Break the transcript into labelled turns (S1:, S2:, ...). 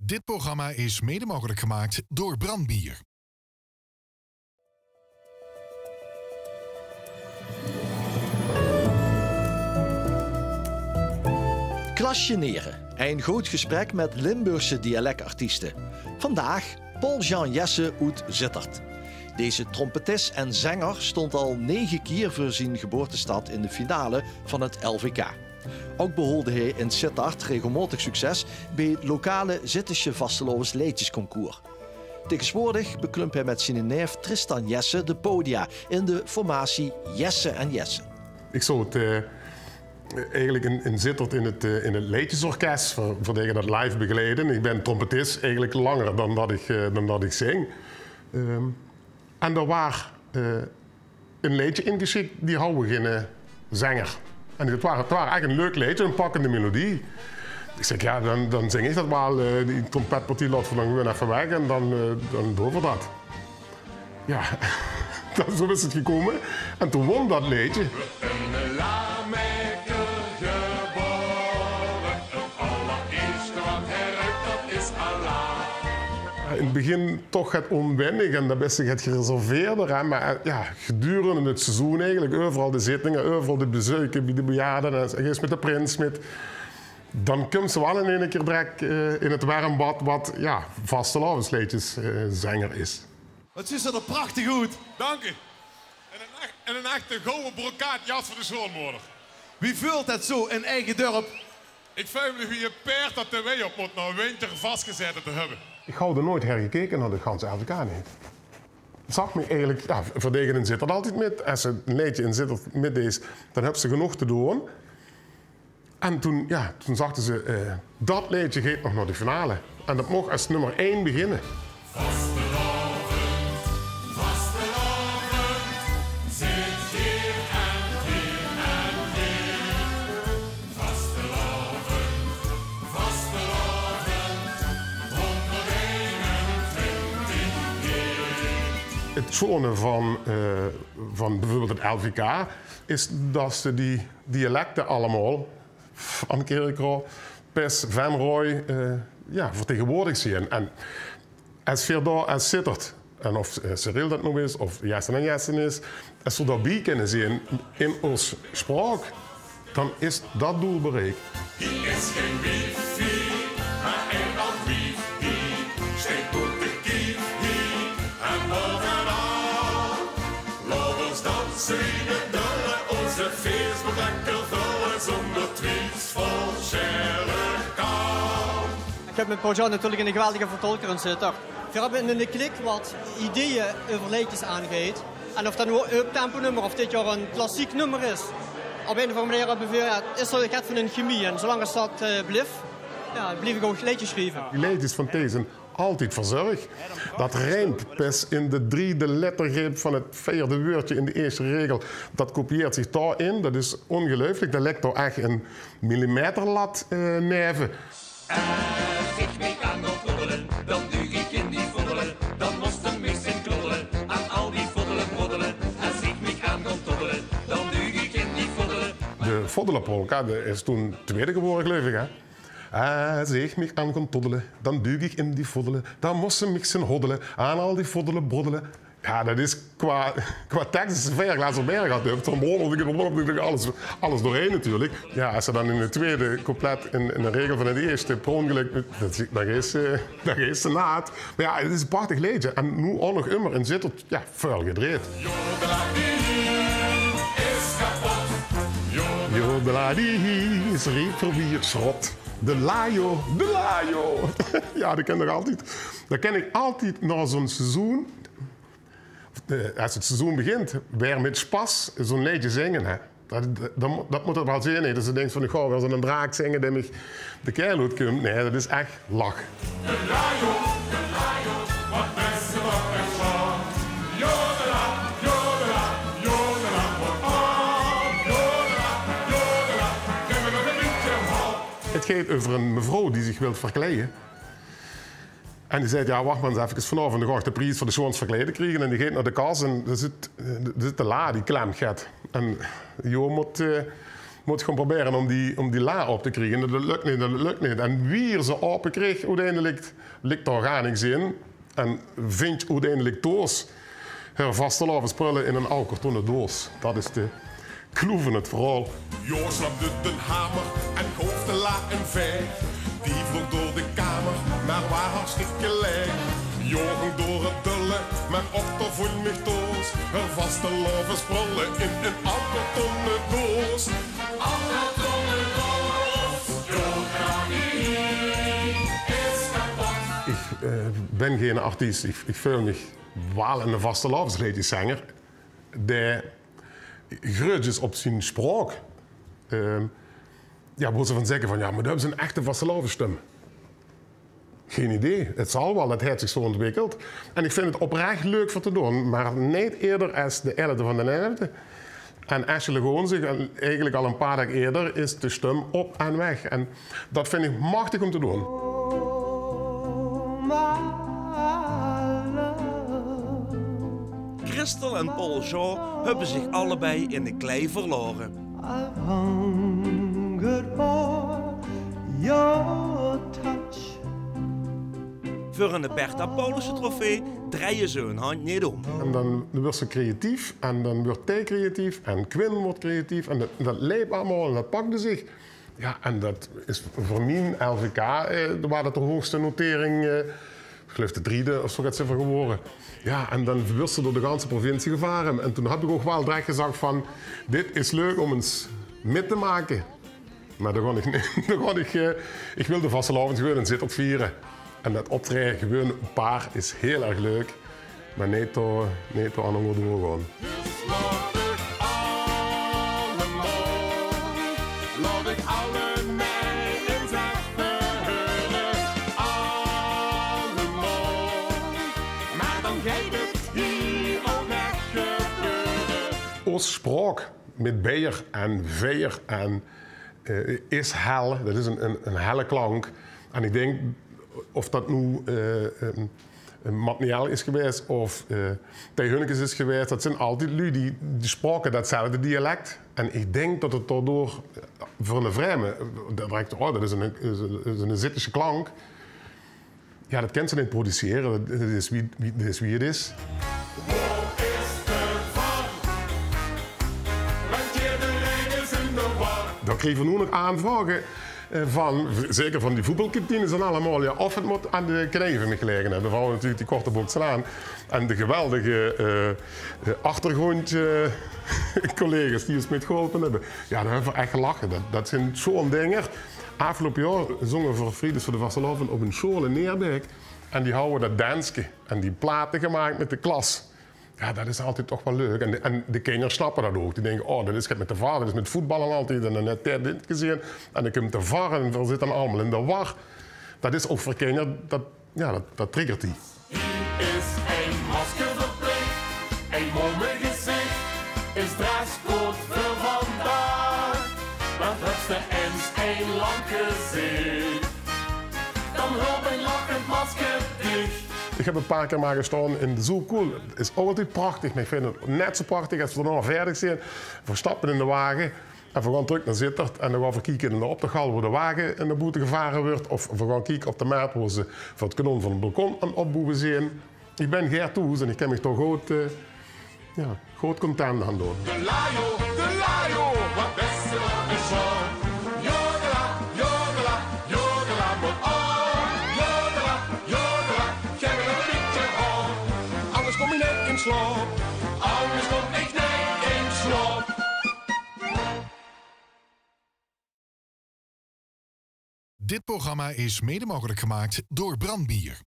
S1: Dit programma is mede mogelijk gemaakt door Brandbier.
S2: Klasjeneren. Een goed gesprek met Limburgse dialectartiesten. Vandaag Paul-Jean Jesse uit Sittard. Deze trompetist en zanger stond al 9 keer voor zijn geboortestad in de finale van het LVK. Ook behaalde hij in Sittard regelmatig succes bij het lokale Zittische Vastelovens Liedjesconcours. Tegenwoordig beklomp hij met zijn neef Tristan Jesse de podia in de formatie Jesse en Jesse. Ik zou het eigenlijk in Sittard in het Liedjesorkest voor dat live begeleiden. Ik ben trompetist eigenlijk langer dan dat ik zing. En er was een liedje ingeschikt, die houden geen zanger. En het was echt een leuk liedje, een pakkende melodie. Ik zeg, ja, dan zing ik dat wel. Die trompetpartie laat we dan gewoon even weg en dan doen we dat. Ja, zo is het gekomen. En toen won dat liedje. In het begin toch het onwennig en dat best het gereserveerder. Maar ja, gedurende het seizoen eigenlijk, overal de zittingen, overal de bezoeken bij de bejaarden, en met de prins, dan komt ze wel in één keer direct in het warmbad wat ja, vastelovensliedjeszanger is.
S3: Het ziet er prachtig uit. Dank u. En een echte gouden brokaatjas voor de schoonmoeder. Wie vult het zo in eigen dorp? Ik vind me wie je peert dat de wee op moet nou een winter vastgezet te hebben.
S4: Ik hou er nooit hergekeken naar de ganse LVK niet. Dat zag me eigenlijk, ja, verdedigen zit er altijd met. Als ze een liedje in Sittard met is, dan hebben ze genoeg te doen. En toen zachten ze, dat liedje gaat nog naar de finale. En dat mocht als nummer 1 beginnen. Het schoone van bijvoorbeeld het LVK is dat ze die dialecten allemaal van Kerkroo, Pes, Venrooy vertegenwoordigd zien. En als Verda en Sittard, en of Cyril dat nog is, of Jessen en Jessen is, als we daarbij kunnen zien in ons spraak, dan is dat doel bereikt.
S3: Hier is geen wifi, maar eenmaal wifi. Steek goed de kief hier en bovenal. Laat ons dansen in de dulle, onze Facebook lekker vullen zonder tweets vol Sherlock.
S5: Ik heb met Paul-Jean natuurlijk een geweldige vertolker in Sittard. We hebben in de klik wat ideeën over liedjes aangeeft. En of dat nu een tempo nummer of dit jaar een klassiek nummer is. Op een of andere manier hebben we, is er echt van een chemie. En zolang als dat blijft, blijf ik ook liedjes schrijven.
S4: Die liedjes van T zijn altijd verzorgd. Dat rijmt pas in de 3e lettergreep van het 4e woordje in de eerste regel. Dat kopieert zich daarin. Dat is ongelooflijk. Dat lijkt toch echt een millimeterlat neven.
S6: Als ik me kan opvoedelen, dan duw ik in die voedelen. Dan moest een mix in kloddelen, aan al die voedelen broddelen. Als ik me kan opvoedelen, dan duw ik in die voedelen.
S4: De voddelenpolka is toen tweede geworden, geloof ik. Hè? Als ik me aan kon toddelen, dan duw ik in die voddelen. Dan moest ze mixen hoddelen, aan al die voddelen broddelen. Ja, dat is qua tekst ver glazen berg had. Alles doorheen natuurlijk. Ja, als ze dan in de tweede compleet in de regel van het eerste per ongeluk, dan is ze naad. Maar ja, het is een prachtig liedje. En nu ook nog immer in Sittard, ja, vuil gedreed. Jodeladi is reprobeerschrot. De lajo. Ja, dat ken ik altijd. Dat ken ik altijd na zo'n seizoen. Als het seizoen begint, weer met spas zo'n liedje zingen. Hè. Dat moet het wel zijn. Hè. Dus je denkt van, ik ga weer zo'n draak zingen die mij de kerel uitkomt. Nee, dat is echt lach.
S3: De lajo, wat beste wat er gaat. Jodela, wat aan. Jodela, geef me nog een beetje hal.
S4: Het gaat over een mevrouw die zich wil verkleden. En die zei, ja, wacht maar eens even, vanavond ga ik de prijs voor de schoons verkleden krijgen. En die gaat naar de kas en er zit de la die klemt gaat. En je moet gewoon proberen om die la op te krijgen. Dat lukt niet. En wie ze open kreeg, uiteindelijk ligt er gar niks in. En vindt uiteindelijk doos haar vasteloven spullen in een oude kartonnen doos. Dat is de kloe van het verhaal.
S3: Joos slapte de hamer en goof de la en vijg. Die vloog door de kamer, maar waar hartstikke leeg. Jogen door het dulle, maar op de voel mich doos. Haar vasteloven spullen in een oude kartonnen doos. Oude kartonnen doos, Jogranie is kapot.
S4: Ik ben geen artiest. Ik voel me wel een vastelovensliedjeszanger. Die groot is op zijn spraak. Ja, moet ze van zeggen van ja, maar dat is een echte vastelovenstem. Geen idee. Het zal wel, het heeft zich zo ontwikkeld. En ik vind het oprecht leuk voor te doen, maar niet eerder als de 11e van de 11e. En als je gewoon zegt, eigenlijk al een paar dagen eerder, is de stem op en weg. En dat vind ik machtig om te doen.
S7: Christel en Paul Jean hebben zich allebei in de klei verloren. Voor een Bertha Paulussen trofee draaien ze hun hand niet om.
S4: En dan wordt ze creatief, en dan wordt hij creatief, en Quinn wordt creatief. En dat leeft allemaal en dat pakte zich. Ja, en dat is voor mij LVK, waar dat de hoogste notering, ik geloof de 3e of zo gaat ze van geworden. Ja, en dan werd ze door de ganse provincie gevaren. En toen had ik ook wel direct gezegd van, dit is leuk om eens mee te maken. Maar dan ga ik wil de vastelovens gewoon een zit op vieren. En dat optreden gewoon een paar is heel erg leuk. Maar niet door aan de doorgaan. Ons spraak met beer en veer en is hel, dat is een helle klank. En ik denk, of dat nu materiaal is geweest of tegenhunnetjes is geweest, dat zijn altijd lui die spraken datzelfde dialect. En ik denk dat het daardoor voor een vreemde, dat is een Zittische klank. Ja, dat kan ze niet produceren, dat is wie het is. Dan kregen we nu nog aanvragen van, zeker van die voetbalkantines en allemaal, ja, of het moet aan de kneven gelegen hebben. Vooral natuurlijk die korte boeksen aan. En de geweldige achtergrondcollega's die ons mee geholpen hebben. Ja, daar hebben we echt gelachen. Dat zijn zo'n dingen. Afgelopen jaar zongen we voor Friedens voor de Vasteloven op een school in Neerbeek. En die houden dat dansje en die platen gemaakt met de klas. Ja, dat is altijd toch wel leuk. En de kinderen snappen dat ook. Die denken, oh, dat is met de VAR, dat is met voetballen altijd. En dan net dit gezien. En dan komt de VAR en we zitten allemaal in de war. Dat is ook voor kinderen, dat triggert die.
S3: Hier is een maskerverplicht, een mooi gezicht, is dresscode voor vandaag. Maar het eens een lang gezicht, dan hulp een lachend masker dicht.
S4: Ik heb een paar keer maar gestaan in de Zoo Cool. Het is altijd prachtig, maar ik vind het net zo prachtig als we er nog verder zijn. We stappen in de wagen en we gaan terug naar Zittert. En dan gaan we kijken in de optegal waar de wagen in de boete gevaren wordt. Of we gaan kijken op de map waar ze voor het kanon van het balkon aan het opbouwen zijn. Ik ben Gert Toes en ik heb me toch goed content aan doen.
S3: De Lajo, wat beste van de show. Jodela, jodela, jodela, moet on. Jodela, jodela, geef me een beetje on. Anders kom je niet in slaap. Anders kom ik niet in slaap.
S1: Dit programma is mede mogelijk gemaakt door Brandbier.